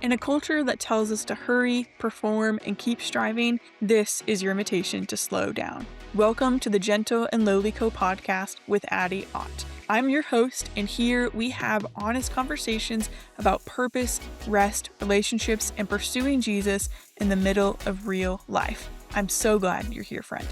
In a culture that tells us to hurry, perform, and keep striving, this is your invitation to slow down. Welcome to the Gentle and Lowly Co podcast with Addie. I'm your host, and here we have honest conversations about purpose, rest, relationships, and pursuing Jesus in the middle of real life. I'm so glad you're here, friend.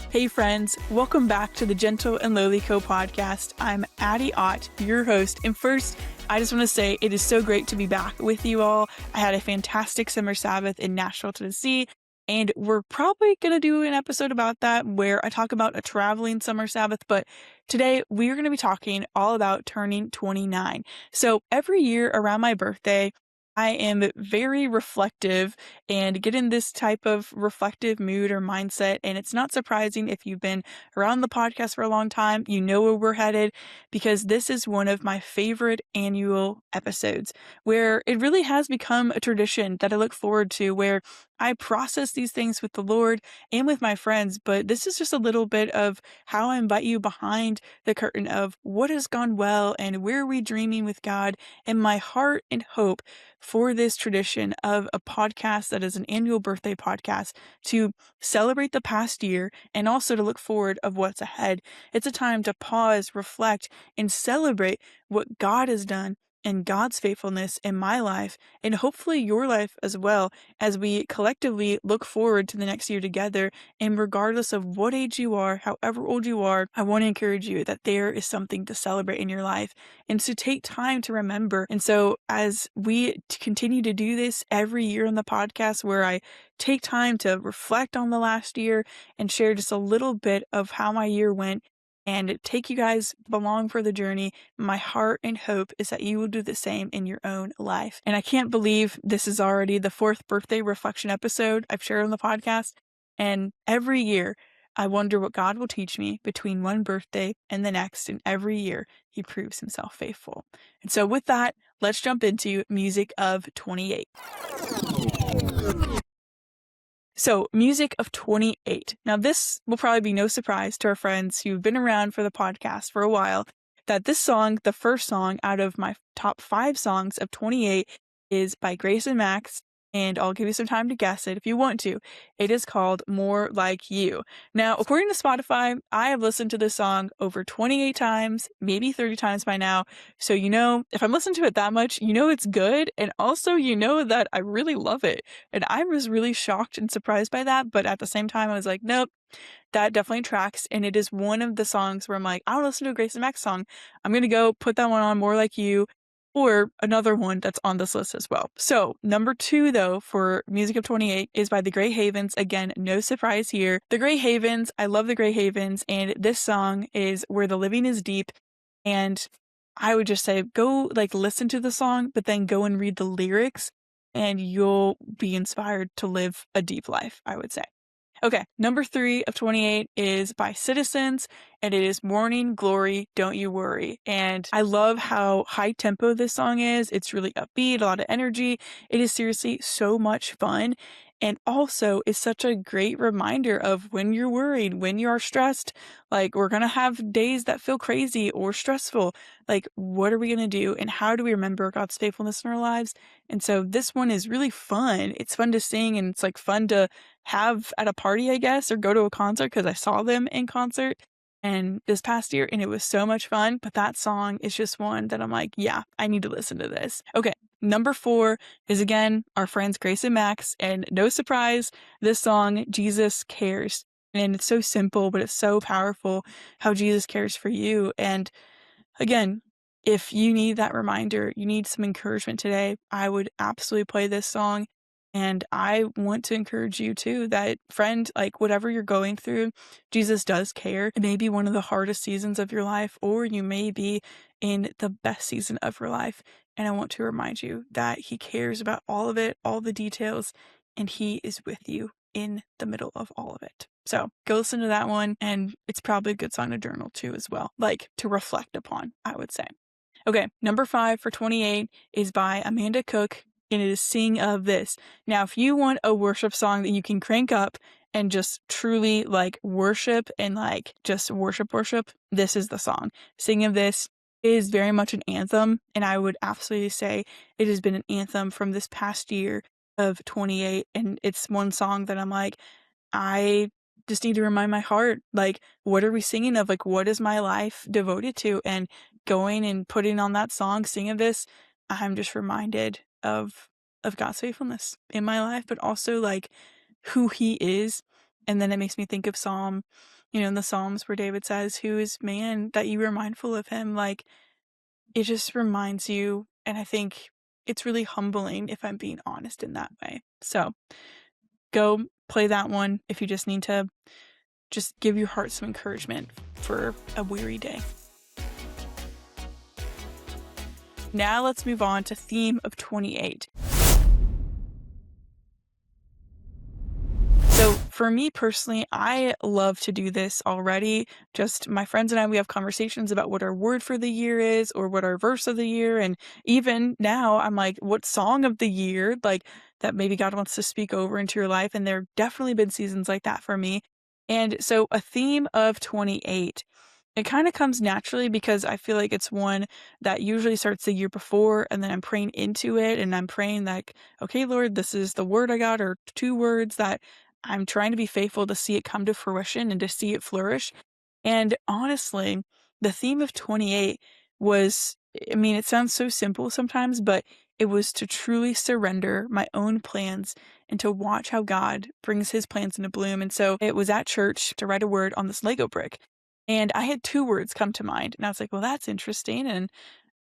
Hey friends, welcome back to the Gentle and Lowly Co podcast. I'm Addie, your host, and first, I just want to say it is so great to be back with you all. I had a fantastic Summer Sabbath in Nashville, Tennessee, and we're probably going to do an episode about that where I talk about a traveling Summer Sabbath, but today we're going to be talking all about turning 29. So every year around my birthday, I am very reflective and get in this type of reflective mood or mindset. And it's not surprising if you've been around the podcast for a long time, you know where we're headed, because this is one of my favorite annual episodes where it really has become a tradition that I look forward to, where I process these things with the Lord and with my friends. But this is just a little bit of how I invite you behind the curtain of what has gone well and where are we dreaming with God, and my heart and hope for this tradition of a podcast that is an annual birthday podcast to celebrate the past year and also to look forward of what's ahead. It's a time to pause, reflect, and celebrate what God has done and God's faithfulness in my life, and hopefully your life as well, as we collectively look forward to the next year together. And regardless of what age you are, however old you are, I want to encourage you that there is something to celebrate in your life and to take time to remember. And so as we continue to do this every year on the podcast, where I take time to reflect on the last year and share just a little bit of how my year went, and take you guys along for the journey, my heart and hope is that you will do the same in your own life. And I can't believe this is already the 4th birthday reflection episode I've shared on the podcast. And every year, I wonder what God will teach me between one birthday and the next. And every year, He proves Himself faithful. And so with that, let's jump into Music of 28. So, Music of 28. Now, this will probably be no surprise to our friends who've been around for the podcast for a while, that this song, the first song out of my top 5 songs of 28, is by Grace and Max, and I'll give you some time to guess it if you want to. It is called More Like You. Now, according to Spotify, I have listened to this song over 28 times, maybe 30 times by now. So, if I'm listening to it that much, it's good. And also, that I really love it. And I was really shocked and surprised by that. But at the same time, I was like, nope, that definitely tracks. And it is one of the songs where I'm like, I don't listen to a Grace and Max song. I'm going to go put that one on, More Like You, or another one that's on this list as well. So number 2, though, for Music of 28 is by the Grey Havens. Again, no surprise here. The Grey Havens, I love the Grey Havens, and this song is Where the Living is Deep. And I would just say, go listen to the song, but then go and read the lyrics, and you'll be inspired to live a deep life, I would say. Okay, number 3 of 28 is by Citizens, and it is Morning Glory, Don't You Worry. And I love how high tempo this song is. It's really upbeat, a lot of energy. It is seriously so much fun. And also is such a great reminder of when you're worried, when you are stressed, we're going to have days that feel crazy or stressful. What are we going to do? And how do we remember God's faithfulness in our lives? And so this one is really fun. It's fun to sing, and it's fun to have at a party, I guess, or go to a concert, because I saw them in concert and this past year, and it was so much fun. But that song is just one that I'm like, yeah, I need to listen to this. Okay. Number 4 is, again, our friends Grace and Max, and no surprise, this song, Jesus Cares. And it's so simple, but it's so powerful how Jesus cares for you. And again, if you need that reminder, you need some encouragement today, I would absolutely play this song. And I want to encourage you too, that friend, whatever you're going through, Jesus does care. It may be one of the hardest seasons of your life, or you may be in the best season of your life. And I want to remind you that He cares about all of it, all the details, and He is with you in the middle of all of it. So go listen to that one. And it's probably a good song to journal to as well, to reflect upon, I would say. Okay, number 5 for 28 is by Amanda Cook, and it is Sing of This. Now, if you want a worship song that you can crank up and just truly worship and just worship, this is the song. Sing of This. is very much an anthem, and I would absolutely say it has been an anthem from this past year of 28, and it's one song that I'm like, I just need to remind my heart, like, what are we singing of? Like, what is my life devoted to? And going and putting on that song, singing this, I'm just reminded of God's faithfulness in my life, but also like who He is. And then it makes me think of in the Psalms where David says, "Who is man that you are mindful of him?" Like, it just reminds you, and I think it's really humbling if I'm being honest in that way. So go play that one if you just need to just give your heart some encouragement for a weary day. Now let's move on to theme of 28. So for me personally, I love to do this already. Just my friends and I, we have conversations about what our word for the year is or what our verse of the year. And even now I'm like, what song of the year, like that maybe God wants to speak over into your life. And there have definitely been seasons like that for me. And so a theme of 28, it kind of comes naturally because I feel like it's one that usually starts the year before, and then I'm praying into it, and I'm praying like, okay, Lord, this is the word I got, or 2 words that I'm trying to be faithful to see it come to fruition and to see it flourish. And honestly, the theme of 28 was, I mean, it sounds so simple sometimes, but it was to truly surrender my own plans and to watch how God brings His plans into bloom. And so it was at church to write a word on this Lego brick. And I had 2 words come to mind. And I was like, well, that's interesting. And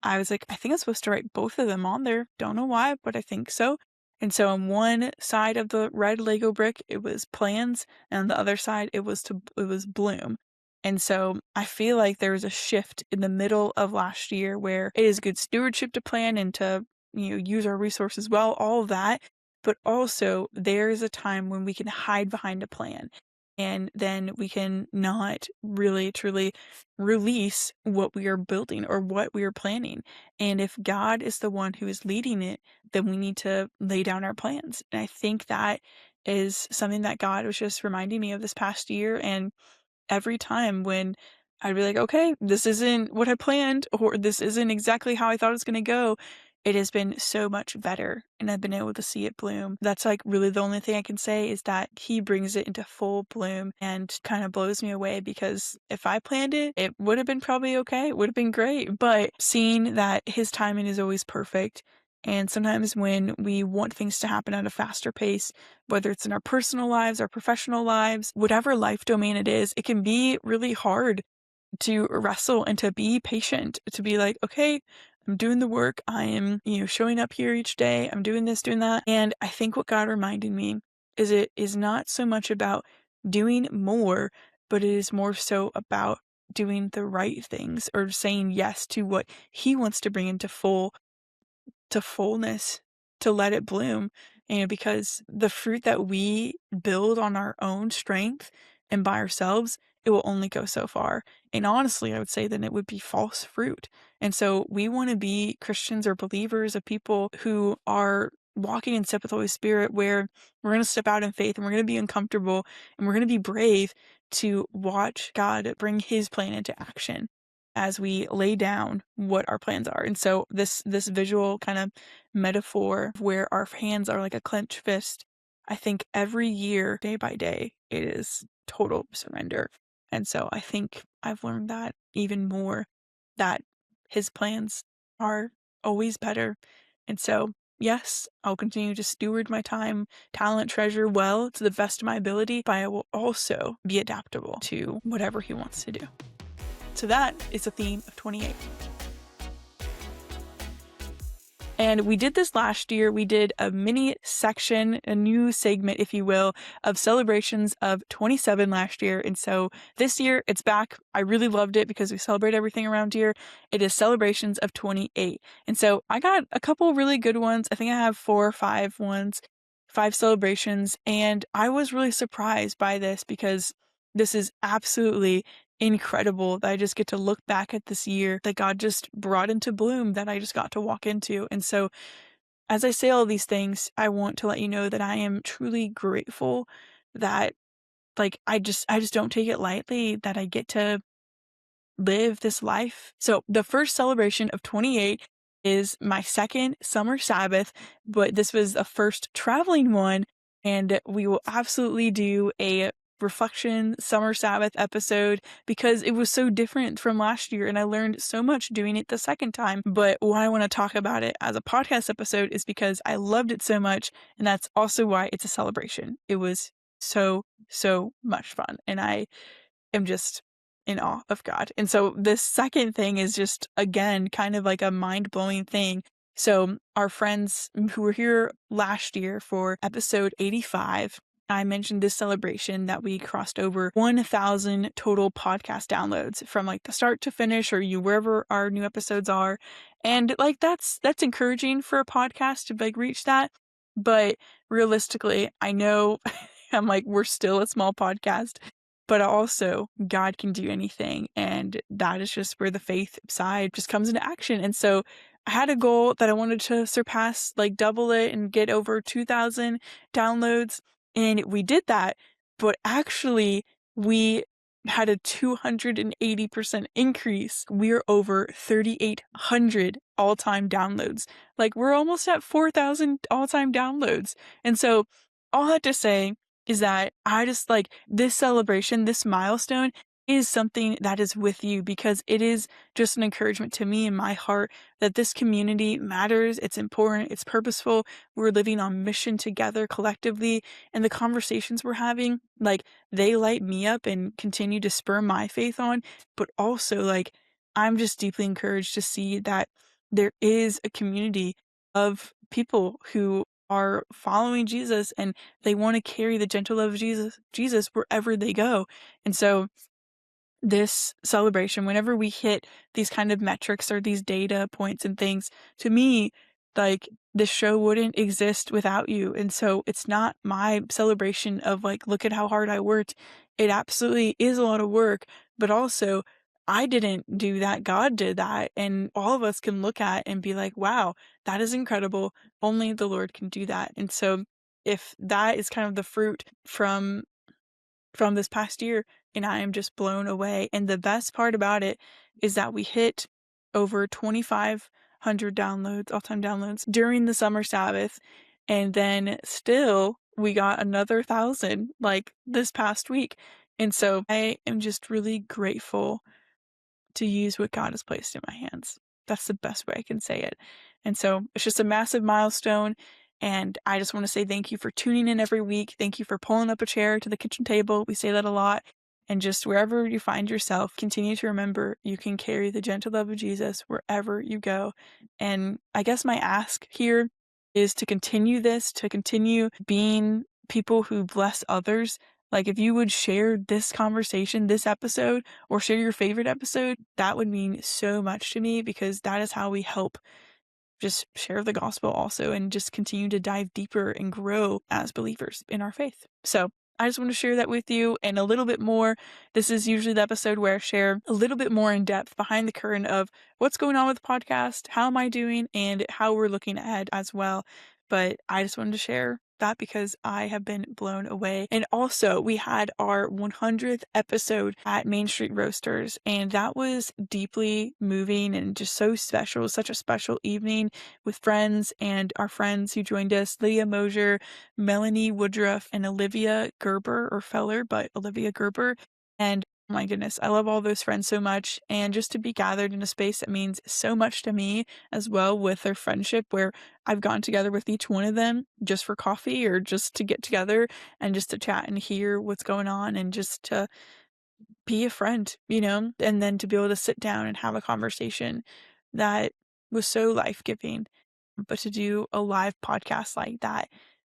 I was like, I think I'm supposed to write both of them on there. Don't know why, but I think so. And so on one side of the red Lego brick, it was plans, and on the other side, it was bloom. And so I feel like there was a shift in the middle of last year where it is good stewardship to plan and to use our resources well, all of that. But also there is a time when we can hide behind a plan. And then we can not really truly release what we are building or what we are planning. And if God is the one who is leading it, then we need to lay down our plans. And I think that is something that God was just reminding me of this past year. And every time when I'd be like, okay, this isn't what I planned, or this isn't exactly how I thought it was going to go, it has been so much better, and I've been able to see it bloom. That's like really the only thing I can say is that He brings it into full bloom and kind of blows me away, because if I planned it, it would have been probably okay. It would have been great. But seeing that His timing is always perfect, and sometimes when we want things to happen at a faster pace, whether it's in our personal lives, our professional lives, whatever life domain it is, it can be really hard to wrestle and to be patient, to be like, okay, I'm doing the work. I am, showing up here each day. I'm doing this, doing that. And I think what God reminded me is it is not so much about doing more, but it is more so about doing the right things, or saying yes to what He wants to bring into fullness, to let it bloom. Because the fruit that we build on our own strength and by ourselves, it will only go so far. And honestly, I would say then it would be false fruit. And so we want to be Christians or believers, of people who are walking in step with the Holy Spirit, where we're going to step out in faith, and we're going to be uncomfortable, and we're going to be brave to watch God bring His plan into action as we lay down what our plans are. And so this visual kind of metaphor where our hands are like a clenched fist, I think every year, day by day, it is total surrender. And so I think I've learned that even more, that His plans are always better. And so, yes, I'll continue to steward my time, talent, treasure well to the best of my ability, but I will also be adaptable to whatever He wants to do. So that is the theme of 28. And we did this last year. We did a mini section, a new segment, if you will, of celebrations of 27 last year. And so this year it's back. I really loved it because we celebrate everything around here. It is celebrations of 28. And so I got a couple really good ones. I think I have 4 or 5 ones, 5 celebrations. And I was really surprised by this, because this is absolutely incredible that I just get to look back at this year that God just brought into bloom, that I just got to walk into. And so as I say all these things, I want to let you know that I am truly grateful that, like, I just don't take it lightly that I get to live this life. So the first celebration of 28 is my second Summer Sabbath, but this was a first traveling one, and we will absolutely do a reflection Summer Sabbath episode because it was so different from last year and I learned so much doing it the second time. But why I want to talk about it as a podcast episode is because I loved it so much, and that's also why it's a celebration. It was so much fun, and I am just in awe of God. And so this second thing is just, again, kind of like a mind-blowing thing. So our friends who were here last year for episode 85, I mentioned this celebration that we crossed over 1,000 total podcast downloads from like the start to finish, or wherever our new episodes are. And like that's encouraging for a podcast to like reach that. But realistically, I know I'm like, we're still a small podcast, but also God can do anything. And that is just where the faith side just comes into action. And so I had a goal that I wanted to surpass, like double it and get over 2,000 downloads. And we did that. But actually, we had a 280% increase. We're over 3,800 all-time downloads. Like, we're almost at 4,000 all-time downloads. And so all that to say is that I just like this celebration, this milestone is something that is with you, because it is just an encouragement to me in my heart that this community matters. It's important. It's purposeful. We're living on mission together collectively. And the conversations we're having, like, they light me up and continue to spur my faith on. But also, like, I'm just deeply encouraged to see that there is a community of people who are following Jesus and they want to carry the gentle love of Jesus wherever they go. And so this celebration, whenever we hit these kind of metrics or these data points and things, to me, like, this show wouldn't exist without you. And so it's not my celebration of like, look at how hard I worked. It absolutely is a lot of work, but also I didn't do that. God did that. And all of us can look at and be like, wow, that is incredible. Only the Lord can do that. And so if that is kind of the fruit from this past year, and I am just blown away. And the best part about it is that we hit over 2,500 downloads, all-time downloads during the Summer Sabbath. And then still we got another 1,000 like this past week. And so I am just really grateful to use what God has placed in my hands. That's the best way I can say it. And so it's just a massive milestone. And I just want to say thank you for tuning in every week. Thank you for pulling up a chair to the kitchen table. We say that a lot. And just wherever you find yourself, continue to remember you can carry the gentle love of Jesus wherever you go. And I guess my ask here is to continue this, to continue being people who bless others. Like, if you would share this conversation, this episode, or share your favorite episode, that would mean so much to me, because that is how we help just share the gospel also and just continue to dive deeper and grow as believers in our faith. So I just want to share that with you, and a little bit more. This is usually the episode where I share a little bit more in depth behind the curtain of what's going on with the podcast, how am I doing, and how we're looking ahead as well. But I just wanted to share that because I have been blown away. And also, we had our 100th episode at Main Street Roasters, and that was deeply moving and just so special. It was such a special evening with friends, and our friends who joined us, Lydia Mosier, Melanie Woodruff, and Olivia Gerber, or Feller, but Olivia Gerber. And oh my goodness, I love all those friends so much. And just to be gathered in a space that means so much to me as well, with their friendship, where I've gone together with each one of them just for coffee or just to get together and just to chat and hear what's going on and just to be a friend, and then to be able to sit down and have a conversation that was so life-giving. But to do a live podcast like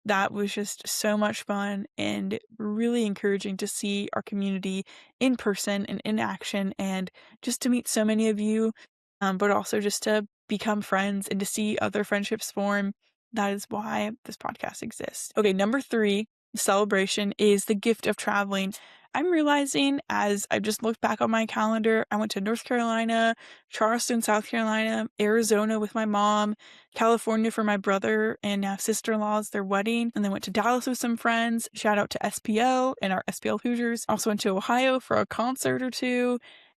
that was just so much fun and really encouraging to see our community in person and in action, and just to meet so many of you, but also just to become friends and to see other friendships form. That is why this podcast exists. Okay, number 3, the celebration, is the gift of traveling. I'm realizing as I just looked back on my calendar, I went to North Carolina, Charleston, South Carolina, Arizona with my mom, California for my brother and sister-in-law's, their wedding, and then went to Dallas with some friends. Shout out to SPL and our SPL Hoosiers. Also went to Ohio for a concert or two.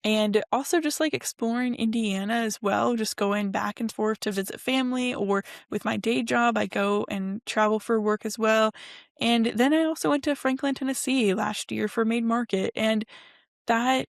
And also just like exploring Indiana as well, just going back and forth to visit family, or with my day job, I go and travel for work as well. And then I also went to Franklin, Tennessee last year for Maid Market. And that,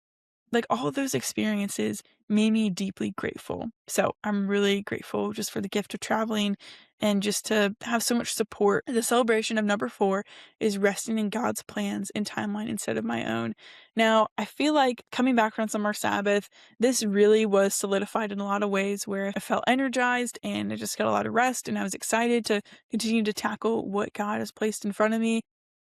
like, all of those experiences made me deeply grateful. So I'm really grateful just for the gift of traveling and just to have so much support. The celebration of number 4 is resting in God's plans and timeline instead of my own. Now, I feel like coming back from Summer Sabbath, this really was solidified in a lot of ways where I felt energized and I just got a lot of rest, and I was excited to continue to tackle what God has placed in front of me.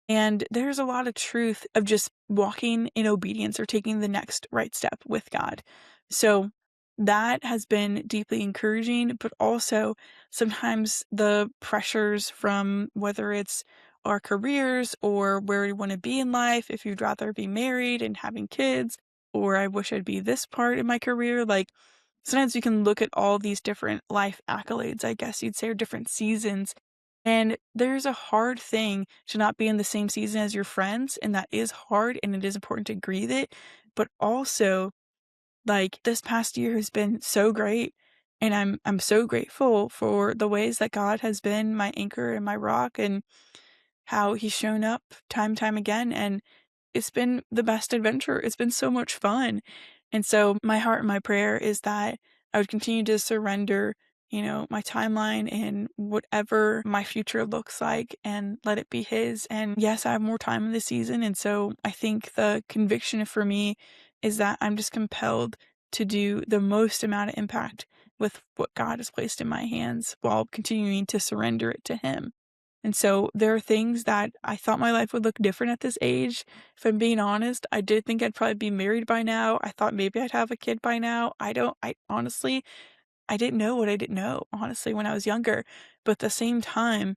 And there's a lot of truth of just walking in obedience or taking the next right step with God. So that has been deeply encouraging, but also sometimes the pressures from whether it's our careers or where we want to be in life, if you'd rather be married and having kids, or I wish I'd be this part in my career. Like, sometimes you can look at all these different life accolades, I guess you'd say, or different seasons, and there's a hard thing to not be in the same season as your friends, and that is hard, and it is important to grieve it. But also, like, this past year has been so great, and I'm so grateful for the ways that God has been my anchor and my rock, and how he's shown up time and time again. And it's been the best adventure. It's been so much fun. And so my heart and my prayer is that I would continue to surrender, my timeline and whatever my future looks like, and let it be his. And yes, I have more time in this season. And so I think the conviction for me is that I'm just compelled to do the most amount of impact with what God has placed in my hands while continuing to surrender it to him. And so there are things that I thought my life would look different at this age. If I'm being honest, I did think I'd probably be married by now. I thought maybe I'd have a kid by now. I honestly, I didn't know what I didn't know, honestly, when I was younger. But at the same time,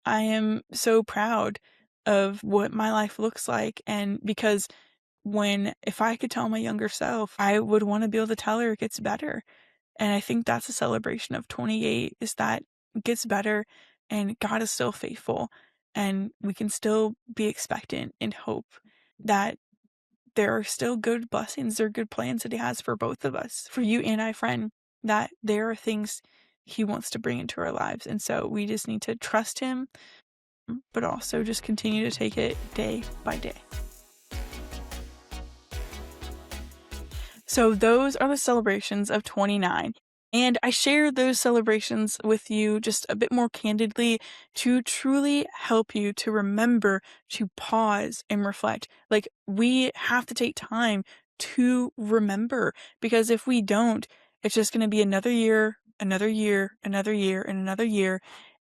I am so proud of what my life looks like. And because if I could tell my younger self, I would want to be able to tell her it gets better. And I think that's a celebration of 28, is that it gets better and God is still faithful, and we can still be expectant and hope that there are still good blessings, there are good plans that he has for both of us, for you and I, friend, that there are things he wants to bring into our lives. And so we just need to trust him, but also just continue to take it day by day. So those are the celebrations of 29. And I share those celebrations with you just a bit more candidly to truly help you to remember to pause and reflect. Like, we have to take time to remember, because if we don't, it's just going to be another year, another year, another year, and another year.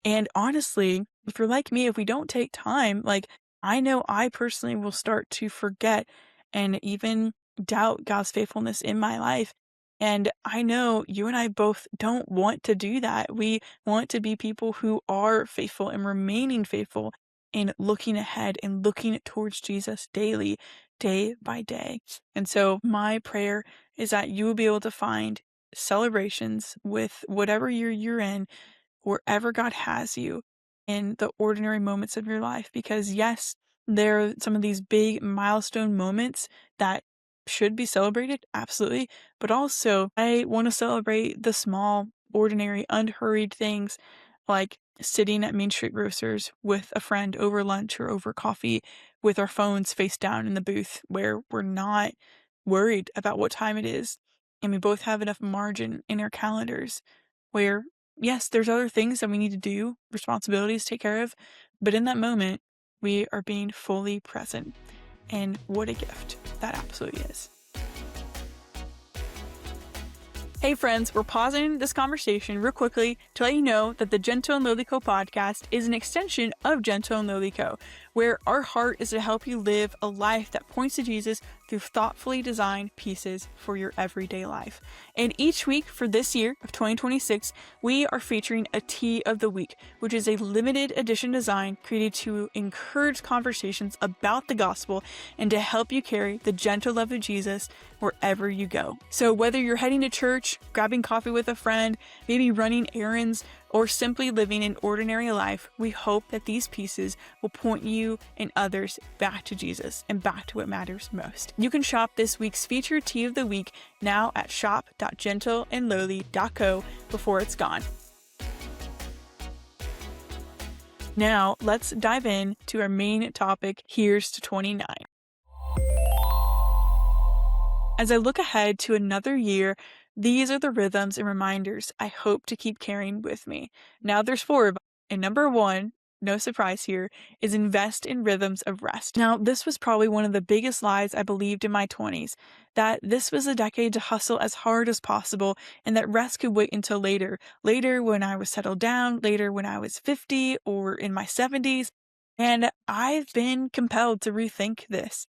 And honestly, if you're like me, if we don't take time, like, I know I personally will start to forget and even doubt God's faithfulness in my life. And I know you and I both don't want to do that. We want to be people who are faithful and remaining faithful and looking ahead and looking towards Jesus daily, day by day. And so my prayer is that you will be able to find celebrations with whatever year you're in, wherever God has you, in the ordinary moments of your life. Because yes, there are some of these big milestone moments that should be celebrated, absolutely. But also, I want to celebrate the small, ordinary, unhurried things, like sitting at Main Street Grocers with a friend over lunch or over coffee with our phones face down in the booth, where we're not worried about what time it is. And we both have enough margin in our calendars where, yes, there's other things that we need to do, responsibilities to take care of, but in that moment, we are being fully present. And what a gift that absolutely is. Hey friends, we're pausing this conversation real quickly to let you know that the Gentle and Lowly Co podcast is an extension of Gentle and Lowly Co, where our heart is to help you live a life that points to Jesus through thoughtfully designed pieces for your everyday life. And each week for this year of 2026, we are featuring a Tea of the Week, which is a limited edition design created to encourage conversations about the gospel and to help you carry the gentle love of Jesus wherever you go. So whether you're heading to church, grabbing coffee with a friend, maybe running errands, or simply living an ordinary life, we hope that these pieces will point you and others back to Jesus and back to what matters most. You can shop this week's featured tea of the week now at shop.gentleandlowly.co before it's gone. Now, let's dive in to our main topic, Here's to 29. As I look ahead to another year, these are the rhythms and reminders I hope to keep carrying with me. Now there's 4 of them, and number 1, no surprise here, is invest in rhythms of rest. Now, this was probably one of the biggest lies I believed in my 20s, that this was a decade to hustle as hard as possible and that rest could wait until later when I was settled down, later when I was 50 or in my 70s. And I've been compelled to rethink this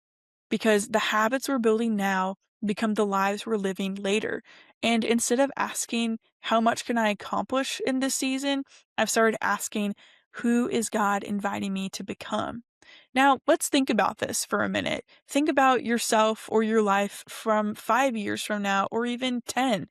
because the habits we're building now become the lives we're living later. And instead of asking, how much can I accomplish in this season? I've started asking, who is God inviting me to become? Now, let's think about this for a minute. Think about yourself or your life from 5 years from now, or even 10.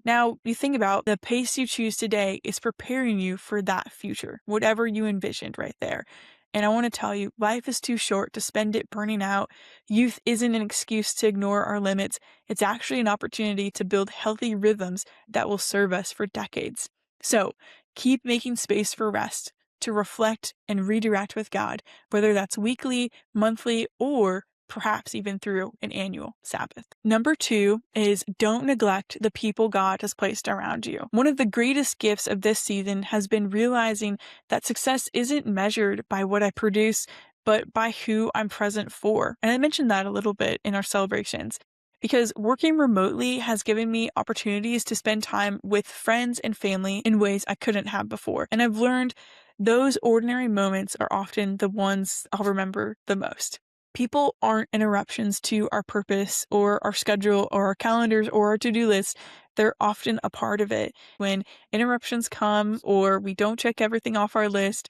Now, you think about the pace you choose today is preparing you for that future, whatever you envisioned right there. And I want to tell you, life is too short to spend it burning out. Youth isn't an excuse to ignore our limits. It's actually an opportunity to build healthy rhythms that will serve us for decades. So keep making space for rest, to reflect and redirect with God, whether that's weekly, monthly, or perhaps even through an annual Sabbath. Number 2 is don't neglect the people God has placed around you. One of the greatest gifts of this season has been realizing that success isn't measured by what I produce, but by who I'm present for. And I mentioned that a little bit in our celebrations, because working remotely has given me opportunities to spend time with friends and family in ways I couldn't have before. And I've learned those ordinary moments are often the ones I'll remember the most. People aren't interruptions to our purpose or our schedule or our calendars or our to-do list. They're often a part of it. When interruptions come or we don't check everything off our list,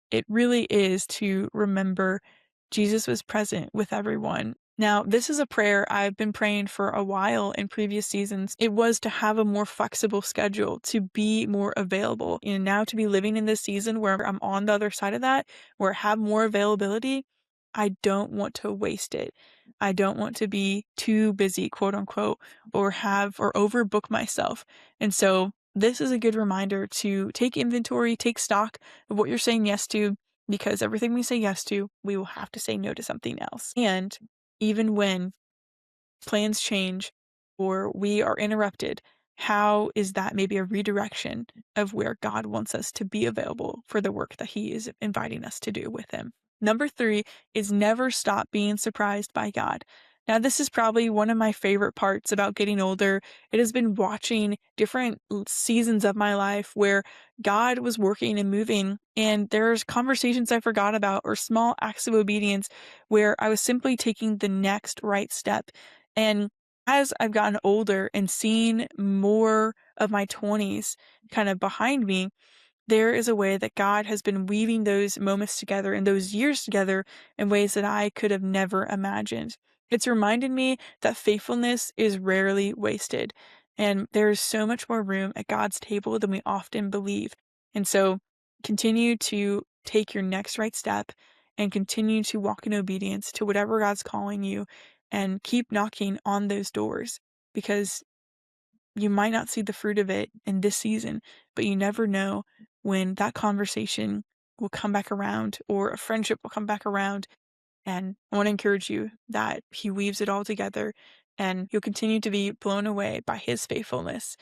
it really is to remember Jesus was present with everyone. Now, this is a prayer I've been praying for a while in previous seasons. It was to have a more flexible schedule, to be more available. And now to be living in this season where I'm on the other side of that, where I have more availability, I don't want to waste it. I don't want to be too busy, quote unquote, or overbook myself. And so this is a good reminder to take inventory, take stock of what you're saying yes to, because everything we say yes to, we will have to say no to something else. And even when plans change or we are interrupted, how is that maybe a redirection of where God wants us to be available for the work that He is inviting us to do with Him? Number 3 is never stop being surprised by God. Now, this is probably one of my favorite parts about getting older. It has been watching different seasons of my life where God was working and moving, and there's conversations I forgot about or small acts of obedience where I was simply taking the next right step. And as I've gotten older and seen more of my 20s kind of behind me, there is a way that God has been weaving those moments together and those years together in ways that I could have never imagined. It's reminded me that faithfulness is rarely wasted, and there is so much more room at God's table than we often believe. And so continue to take your next right step and continue to walk in obedience to whatever God's calling you, and keep knocking on those doors, because you might not see the fruit of it in this season, but you never know when that conversation will come back around or a friendship will come back around. And I want to encourage you that He weaves it all together and you'll continue to be blown away by His faithfulness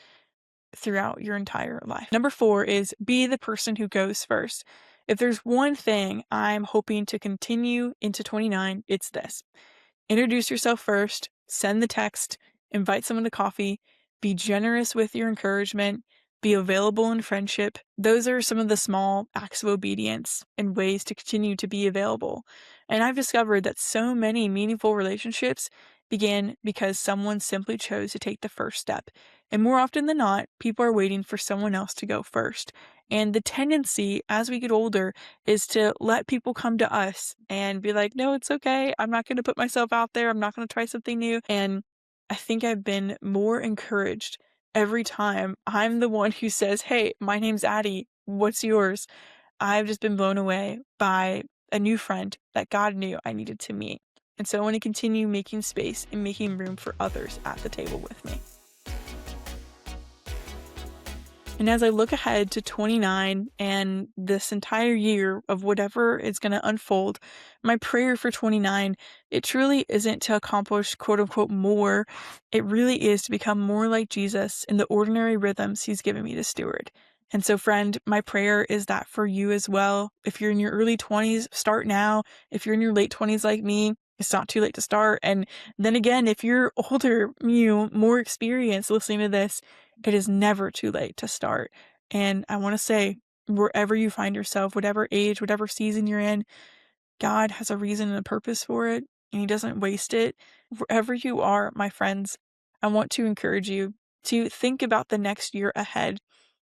throughout your entire life. Number 4 is be the person who goes first. If there's one thing I'm hoping to continue into 29, it's this. Introduce yourself first, send the text, invite someone to coffee, be generous with your encouragement, be available in friendship. Those are some of the small acts of obedience and ways to continue to be available. And I've discovered that so many meaningful relationships began because someone simply chose to take the first step. And more often than not, people are waiting for someone else to go first. And the tendency as we get older is to let people come to us and be like, no, it's okay. I'm not going to put myself out there. I'm not going to try something new. And I think I've been more encouraged every time I'm the one who says, hey, my name's Addie. what's yours? I've just been blown away by a new friend that God knew I needed to meet. And so I want to continue making space and making room for others at the table with me. And as I look ahead to 29 and this entire year of whatever is going to unfold, my prayer for 29, it truly isn't to accomplish quote unquote more. It really is to become more like Jesus in the ordinary rhythms he's given me to steward. And so, friend, my prayer is that for you as well. If you're in your early 20s, start now. If you're in your late 20s like me, it's not too late to start. And then again, if you're older, more experienced listening to this, it is never too late to start. And I want to say, wherever you find yourself, whatever age, whatever season you're in, God has a reason and a purpose for it, and he doesn't waste it. Wherever you are, my friends, I want to encourage you to think about the next year ahead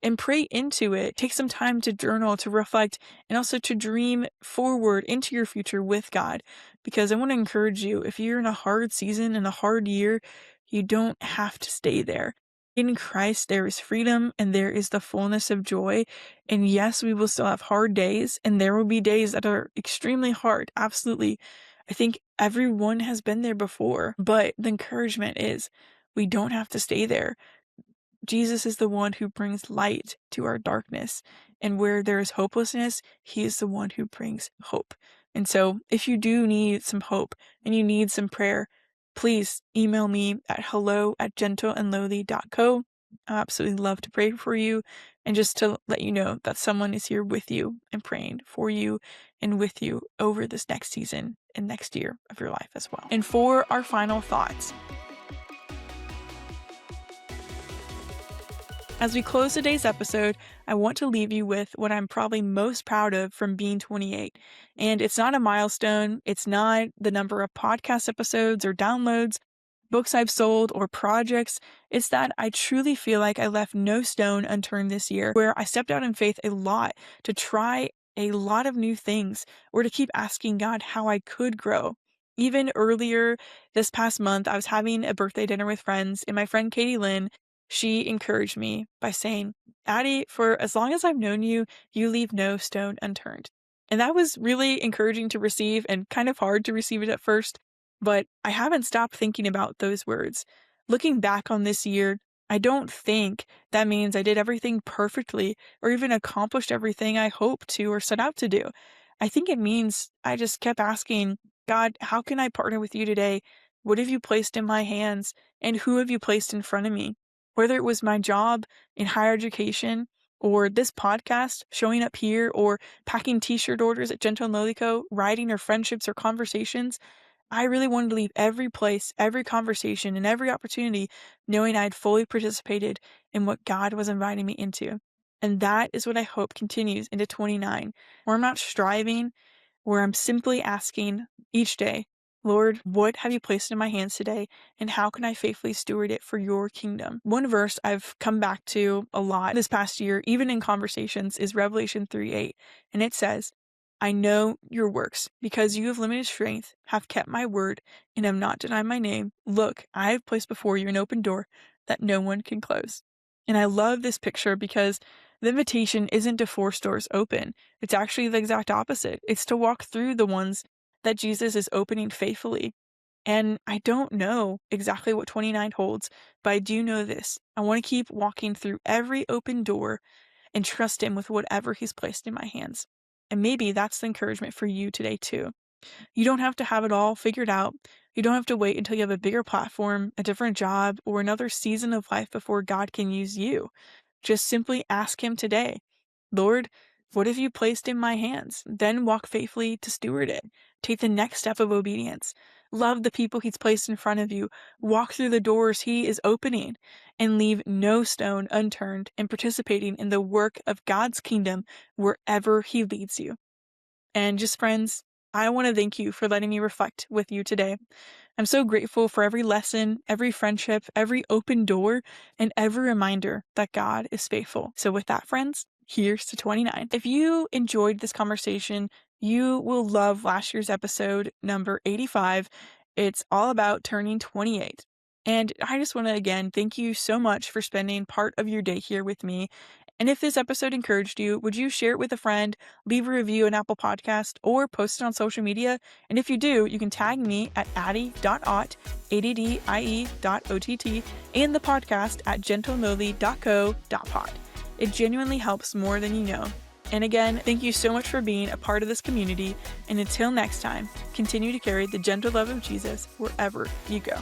and pray into it. Take some time to journal, to reflect, and also to dream forward into your future with God. Because I want to encourage you, if you're in a hard season and a hard year, you don't have to stay there. In Christ, there is freedom and there is the fullness of joy. And yes, we will still have hard days, and there will be days that are extremely hard. Absolutely. I think everyone has been there before, but the encouragement is we don't have to stay there. Jesus is the one who brings light to our darkness. And where there is hopelessness, he is the one who brings hope. And so if you do need some hope and you need some prayer, please email me at hello@gentleandlowly.co. I absolutely love to pray for you and just to let you know that someone is here with you and praying for you and with you over this next season and next year of your life as well. And for our final thoughts, as we close today's episode, I want to leave you with what I'm probably most proud of from being 28. And it's not a milestone. It's not the number of podcast episodes or downloads, books I've sold, or projects. It's that I truly feel like I left no stone unturned this year, where I stepped out in faith a lot to try a lot of new things or to keep asking God how I could grow. Even earlier this past month, I was having a birthday dinner with friends, and my friend Katie Lynn, she encouraged me by saying, Addie, for as long as I've known you, you leave no stone unturned. And that was really encouraging to receive and kind of hard to receive it at first, but I haven't stopped thinking about those words. Looking back on this year, I don't think that means I did everything perfectly or even accomplished everything I hoped to or set out to do. I think it means I just kept asking, God, how can I partner with you today? What have you placed in my hands? And who have you placed in front of me? Whether it was my job in higher education or this podcast showing up here or packing t-shirt orders at Gentle and Lowly Co., writing or friendships or conversations, I really wanted to leave every place, every conversation, and every opportunity knowing I had fully participated in what God was inviting me into. And that is what I hope continues into 29, where I'm not striving, where I'm simply asking each day, Lord, what have you placed in my hands today, and how can I faithfully steward it for your kingdom? One verse I've come back to a lot this past year, even in conversations, is Revelation 3:8, and it says, I know your works, because you have limited strength, have kept my word, and have not denied my name. Look, I have placed before you an open door that no one can close. And I love this picture because the invitation isn't to force doors open. It's actually the exact opposite. It's to walk through the ones that Jesus is opening faithfully. And I don't know exactly what 29 holds, but I do know this. I want to keep walking through every open door and trust him with whatever he's placed in my hands. And maybe that's the encouragement for you today too. You don't have to have it all figured out. You don't have to wait until you have a bigger platform, a different job, or another season of life before God can use you. Just simply ask him today, Lord, what have you placed in my hands? Then walk faithfully to steward it. Take the next step of obedience. Love the people he's placed in front of you. Walk through the doors he is opening and leave no stone unturned in participating in the work of God's kingdom wherever he leads you. And just friends, I want to thank you for letting me reflect with you today. I'm so grateful for every lesson, every friendship, every open door, and every reminder that God is faithful. So with that, friends, here's to 29. If you enjoyed this conversation, you will love last year's episode, number 85. It's all about turning 28. And I just want to, again, thank you so much for spending part of your day here with me And if this episode encouraged you, would you share it with a friend, leave a review on Apple Podcast, or post it on social media? And if you do, you can tag me at addie.ott, addie.ott, and the podcast at gentleandlowly.co.pod. It genuinely helps more than you know. And again, thank you so much for being a part of this community. And until next time, continue to carry the gentle love of Jesus wherever you go.